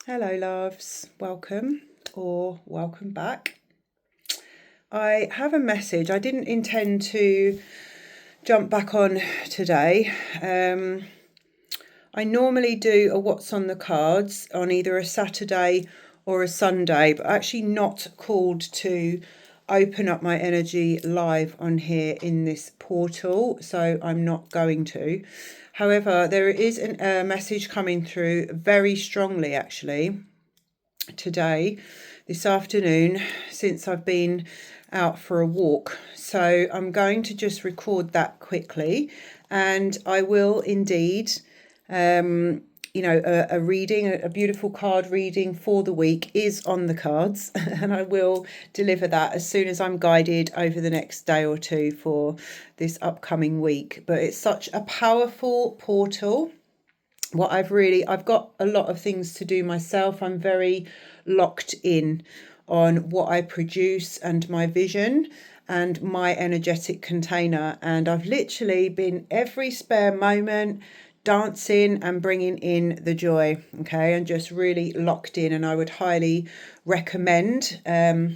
Hello loves, welcome or welcome back. I have a message. I didn't intend to jump back on today. I normally do a what's on the cards on either a Saturday or a Sunday, but actually not called to open up my energy live on here in this portal, so I'm not going to. However, there is a message coming through very strongly actually today, this afternoon, since I've been out for a walk. So I'm going to just record that quickly, and I will indeed a reading, a beautiful card reading for the week is on the cards and I will deliver that as soon as I'm guided over the next day or two for this upcoming week. But it's such a powerful portal. I've got a lot of things to do myself. I'm very locked in on what I produce and my vision and my energetic container. And I've literally been every spare moment dancing and bringing in the joy, okay, and just really locked in. And I would highly recommend a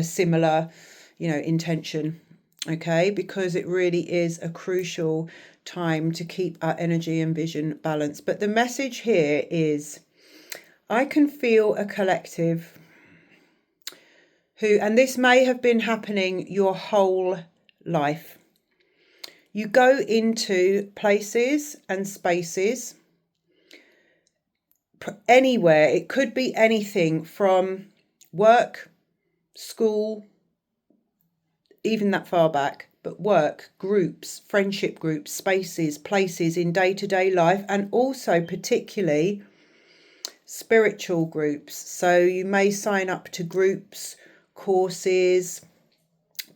similar, intention, okay, because it really is a crucial time to keep our energy and vision balanced. But the message here is, I can feel a collective who, and this may have been happening your whole life. You go into places and spaces, anywhere. It could be anything from work, school, even that far back, but work, groups, friendship groups, spaces, places in day-to-day life, and also particularly spiritual groups. So you may sign up to groups, courses,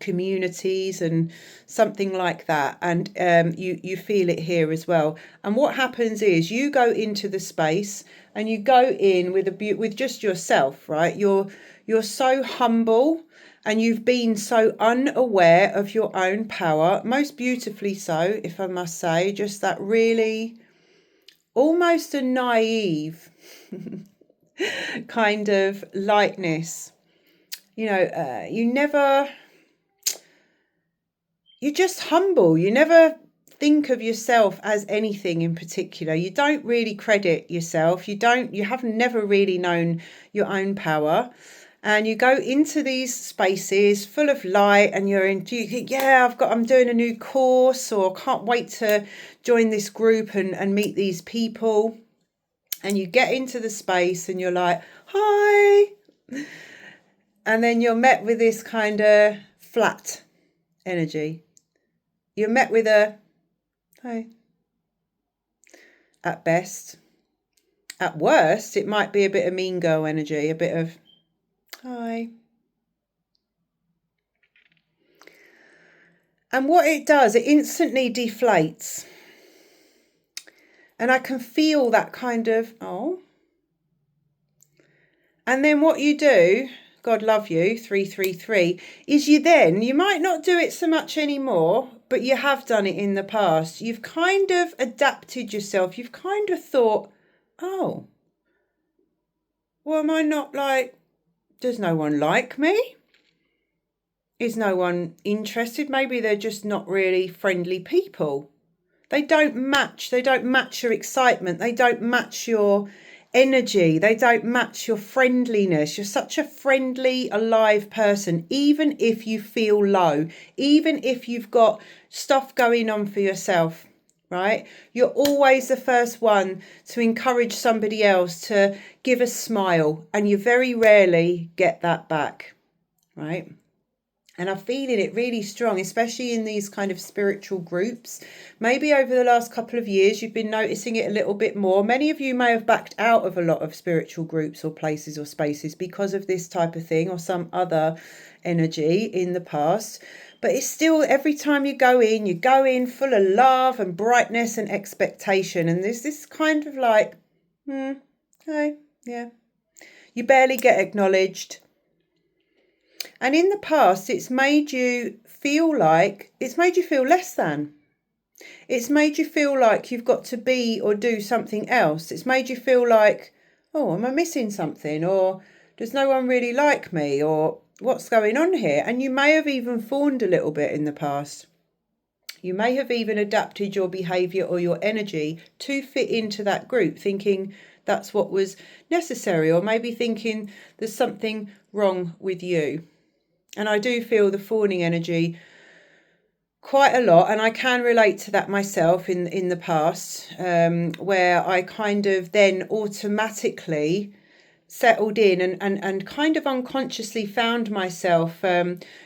communities and something like that, and you feel it here as well. And what happens is you go into the space and you go in with just yourself, right? You're so humble and you've been so unaware of your own power, most beautifully so, if I must say, just that really almost a naive kind of lightness. You're just humble. You never think of yourself as anything in particular. You don't really credit yourself. You have never really known your own power. And you go into these spaces full of light and you think, yeah, I'm doing a new course, or can't wait to join this group and meet these people. And you get into the space and you're like, hi. And then you're met with this kind of flat energy. You're met with a hi. At best. At worst, it might be a bit of mean girl energy, a bit of hi. And what it does, it instantly deflates. And I can feel that kind of, oh. And then what you do, God love you, 333, is you might not do it so much anymore, but you have done it in the past. You've kind of adapted yourself. You've kind of thought, oh, well, am I not does no one like me? Is no one interested? Maybe they're just not really friendly people. They don't match your excitement. They don't match your energy. They don't match your friendliness. You're such a friendly, alive person, even if you feel low, even if you've got stuff going on for yourself, right? You're always the first one to encourage somebody else to give a smile, and you very rarely get that back, right? And I'm feeling it really strong, especially in these kind of spiritual groups. Maybe over the last couple of years, you've been noticing it a little bit more. Many of you may have backed out of a lot of spiritual groups or places or spaces because of this type of thing or some other energy in the past. But it's still, every time you go in full of love and brightness and expectation. And there's this kind of hey, yeah. You barely get acknowledged. And in the past, it's made you feel less than. It's made you feel like you've got to be or do something else. It's made you feel like, oh, am I missing something? Or does no one really like me? Or what's going on here? And you may have even fawned a little bit in the past. You may have even adapted your behaviour or your energy to fit into that group, thinking that's what was necessary, or maybe thinking there's something wrong with you. And I do feel the fawning energy quite a lot, and I can relate to that myself in the past, where I kind of then automatically settled in and kind of unconsciously found myself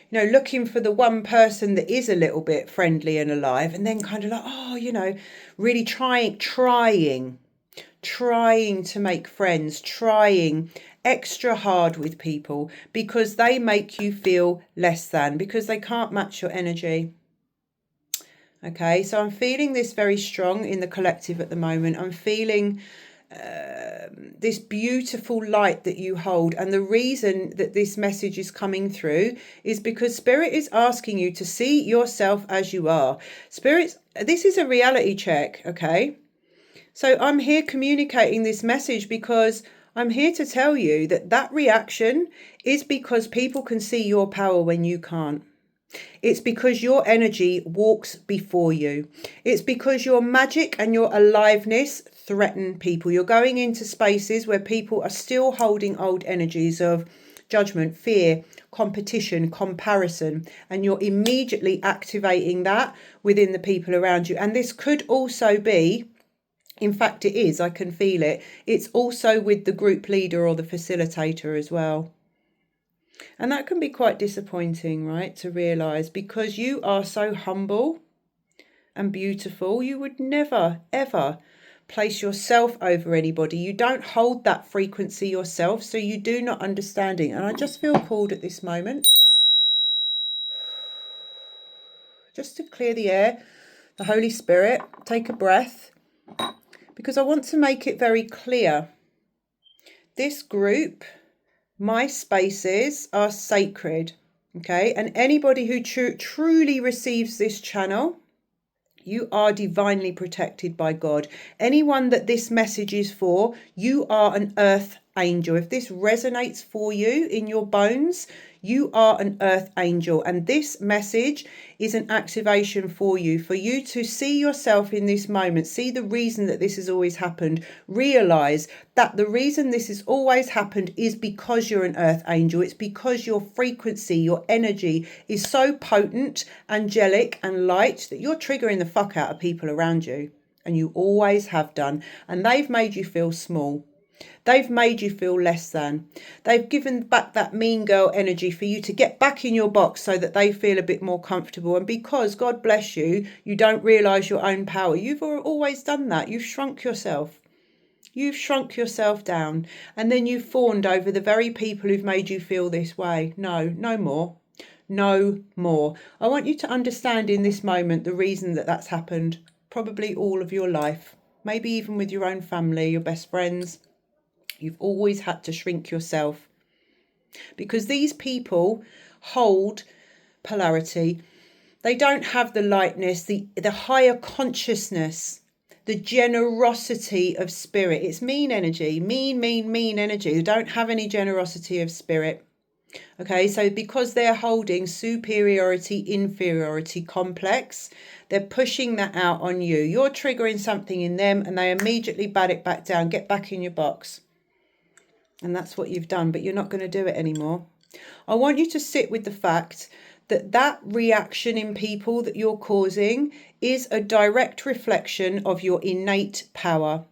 looking for the one person that is a little bit friendly and alive, and then kind of like, oh, really trying to make friends, trying extra hard with people because they make you feel less than, because they can't match your energy. Okay, so I'm feeling this very strong in the collective at the moment. I'm feeling this beautiful light that you hold, and the reason that this message is coming through is because Spirit is asking you to see yourself as you are. Spirit, this is a reality check, okay? So I'm here communicating this message because I'm here to tell you that that reaction is because people can see your power when you can't. It's because your energy walks before you. It's because your magic and your aliveness threaten people. You're going into spaces where people are still holding old energies of judgment, fear, competition, comparison, and you're immediately activating that within the people around you. And this could also be, in fact it is, I can feel it, it's also with the group leader or the facilitator as well. And that can be quite disappointing, right, to realise, because you are so humble and beautiful. You would never, ever place yourself over anybody. You don't hold that frequency yourself, so you do not understanding. And I just feel called at this moment, just to clear the air, the Holy Spirit, take a breath, because I want to make it very clear. This group, my spaces, are sacred, okay? And anybody who truly receives this channel, you are divinely protected by God. Anyone that this message is for, you are an earth angel. If this resonates for you in your bones, you are an earth angel. And this message is an activation for you to see yourself in this moment, see the reason that this has always happened, realize that the reason this has always happened is because you're an earth angel. It's because your frequency, your energy is so potent, angelic and light that you're triggering the fuck out of people around you. And you always have done. And they've made you feel small. They've made you feel less than. They've given back that mean girl energy for you to get back in your box so that they feel a bit more comfortable. And because, God bless you, you don't realise your own power. You've always done that. You've shrunk yourself. You've shrunk yourself down. And then you've fawned over the very people who've made you feel this way. No more. No more. I want you to understand in this moment the reason that that's happened. Probably all of your life. Maybe even with your own family, your best friends. You've always had to shrink yourself because these people hold polarity. They don't have the lightness, the higher consciousness, the generosity of spirit. It's mean energy, mean energy. They don't have any generosity of spirit. Okay, so because they're holding superiority, inferiority complex, they're pushing that out on you. You're triggering something in them and they immediately bat it back down. Get back in your box. And that's what you've done, but you're not going to do it anymore. I want you to sit with the fact that that reaction in people that you're causing is a direct reflection of your innate power.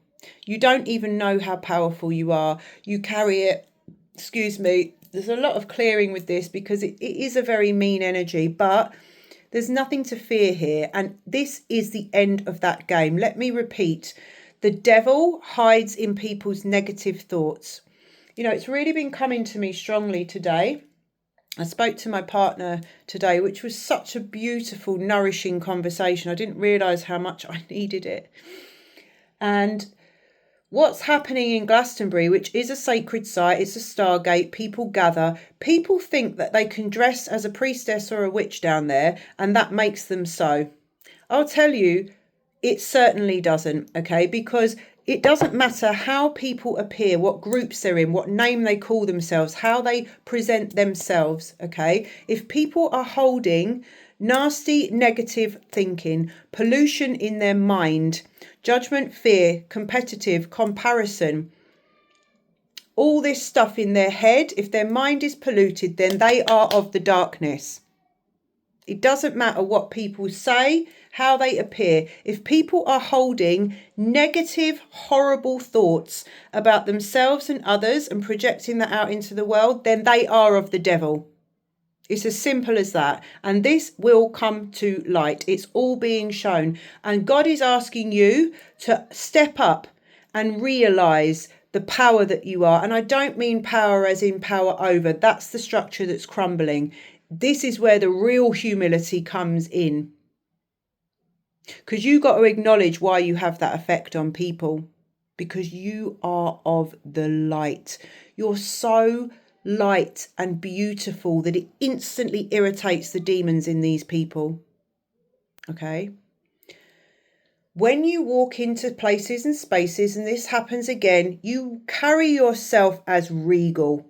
You don't even know how powerful you are. You carry it, excuse me, there's a lot of clearing with this because it is a very mean energy, but there's nothing to fear here. And this is the end of that game. Let me repeat, the devil hides in people's negative thoughts. You know, it's really been coming to me strongly today. I spoke to my partner today, which was such a beautiful, nourishing conversation. I didn't realise how much I needed it. And what's happening in Glastonbury, which is a sacred site, it's a stargate, people gather. People think that they can dress as a priestess or a witch down there, and that makes them so. I'll tell you, it certainly doesn't, okay? Because It doesn't matter how people appear, what groups they're in, what name they call themselves, how they present themselves, okay? If people are holding nasty, negative thinking, pollution in their mind, judgment, fear, competitive, comparison, all this stuff in their head, if their mind is polluted, then they are of the darkness. It doesn't matter what people say, how they appear. If people are holding negative, horrible thoughts about themselves and others and projecting that out into the world, then they are of the devil. It's as simple as that. And this will come to light. It's all being shown. And God is asking you to step up and realize the power that you are. And I don't mean power as in power over. That's the structure that's crumbling. This is where the real humility comes in. Because you got to acknowledge why you have that effect on people. Because you are of the light. You're so light and beautiful that it instantly irritates the demons in these people. Okay? When you walk into places and spaces, and this happens again, you carry yourself as regal.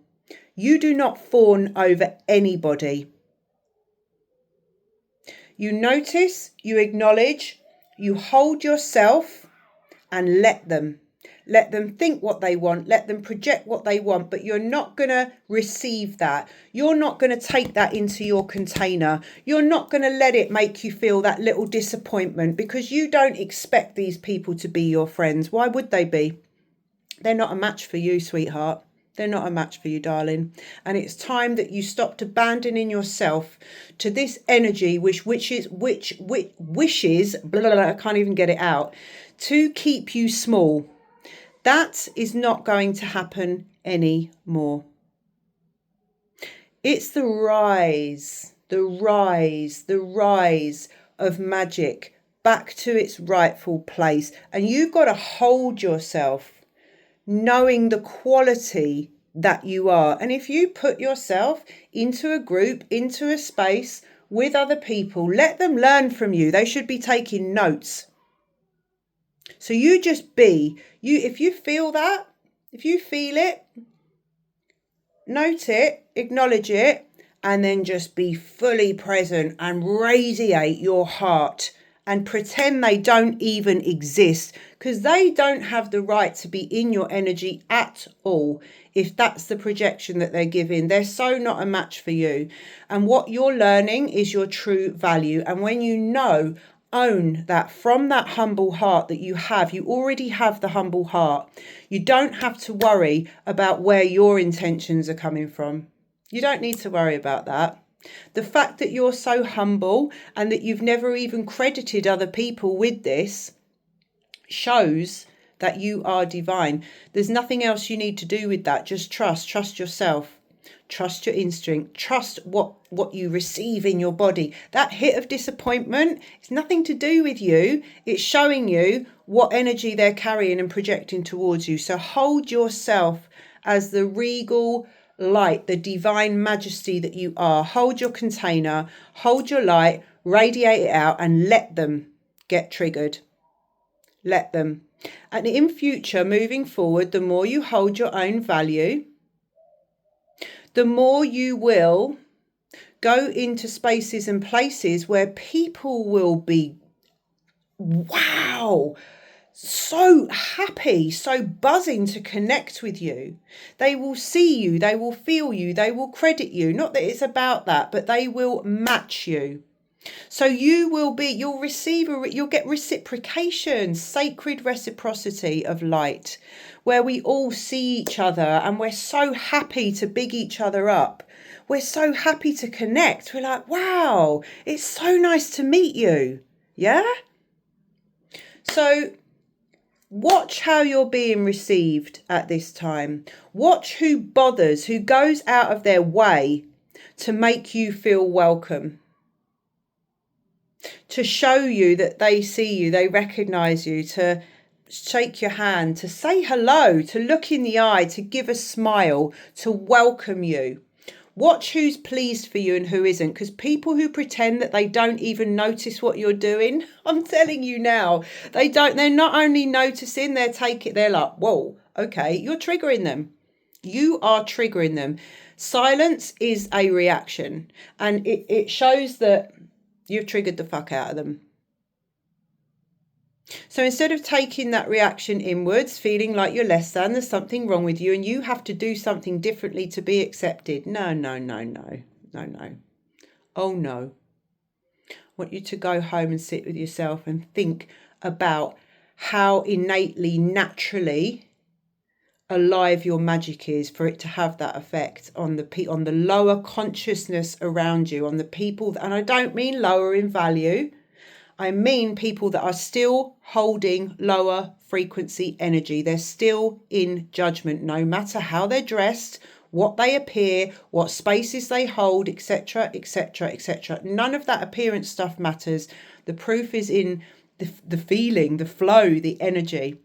You do not fawn over anybody. You notice, you acknowledge, you hold yourself and let them. Let them think what they want. Let them project what they want. But you're not going to receive that. You're not going to take that into your container. You're not going to let it make you feel that little disappointment because you don't expect these people to be your friends. Why would they be? They're not a match for you, sweetheart. They're not a match for you, darling. And it's time that you stopped abandoning yourself to this energy which wishes, blah, blah, blah, I can't even get it out, to keep you small. That is not going to happen anymore. It's the rise of magic back to its rightful place. And you've got to hold yourself knowing the quality that you are. And if you put yourself into a group, into a space with other people, let them learn from you. They should be taking notes. So you just be. If you feel that, if you feel it, note it, acknowledge it, and then just be fully present and radiate your heart and pretend they don't even exist, because they don't have the right to be in your energy at all. If that's the projection that they're giving, they're so not a match for you. And what you're learning is your true value. And when you know, own that from that humble heart that you already have the humble heart. You don't have to worry about where your intentions are coming from. You don't need to worry about that. The fact that you're so humble and that you've never even credited other people with this shows that you are divine. There's nothing else you need to do with that. Just trust yourself. Trust your instinct. Trust what you receive in your body. That hit of disappointment, it's nothing to do with you. It's showing you what energy they're carrying and projecting towards you. So hold yourself as the regal light, the divine majesty that you are. Hold your container, hold your light, radiate it out, and let them get triggered. Let them. And in future, moving forward, the more you hold your own value, the more you will go into spaces and places where people will be, wow, so happy, so buzzing to connect with you. They will see you, they will feel you, they will credit you. Not that it's about that, but they will match you. So you'll get reciprocation, sacred reciprocity of light, where we all see each other and we're so happy to big each other up. We're so happy to connect. We're like, wow, it's so nice to meet you. Yeah? So watch how you're being received at this time. Watch who bothers, who goes out of their way to make you feel welcome. To show you that they see you, they recognize you, to shake your hand, to say hello, to look in the eye, to give a smile, to welcome you. Watch who's pleased for you and who isn't, because people who pretend that they don't even notice what you're doing, I'm telling you now, they're not only noticing, they're like, whoa, okay, you're triggering them. You are triggering them. Silence is a reaction, and it shows that you've triggered the fuck out of them. So instead of taking that reaction inwards, feeling like you're less than, there's something wrong with you and you have to do something differently to be accepted. No. Oh no. I want you to go home and sit with yourself and think about how innately, naturally alive your magic is for it to have that effect on the lower consciousness around you, on the people, and I don't mean lower in value. I mean people that are still holding lower frequency energy. They're still in judgment, no matter how they're dressed, what they appear, what spaces they hold, etc., etc., etc. None of that appearance stuff matters. The proof is in the feeling, the flow, the energy.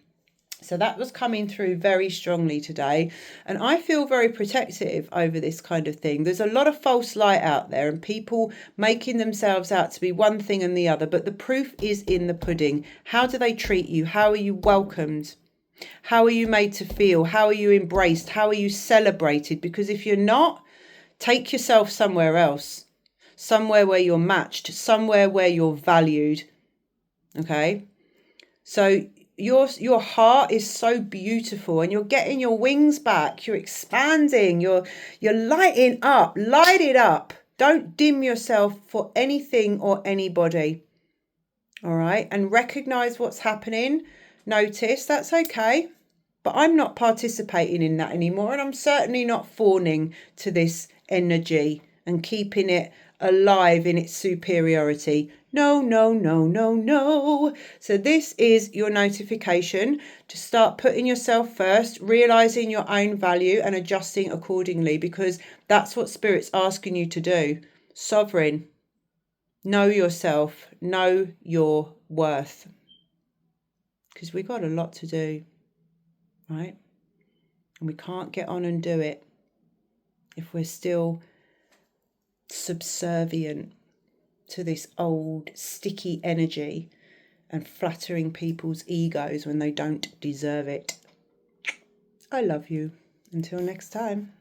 So that was coming through very strongly today. And I feel very protective over this kind of thing. There's a lot of false light out there and people making themselves out to be one thing and the other. But the proof is in the pudding. How do they treat you? How are you welcomed? How are you made to feel? How are you embraced? How are you celebrated? Because if you're not, take yourself somewhere else. Somewhere where you're matched. Somewhere where you're valued. Okay? So your heart is so beautiful and you're getting your wings back, you're expanding, you're lighting up, light it up. Don't dim yourself for anything or anybody. All right, and recognize what's happening. Notice that's okay, but I'm not participating in that anymore, and I'm certainly not fawning to this energy and keeping it alive in its superiority. No. So this is your notification to start putting yourself first, realizing your own value and adjusting accordingly, because that's what Spirit's asking you to do. Sovereign. Know yourself. Know your worth. Because we've got a lot to do, right? And we can't get on and do it if we're still subservient to this old sticky energy and flattering people's egos when they don't deserve it. I love you. Until next time.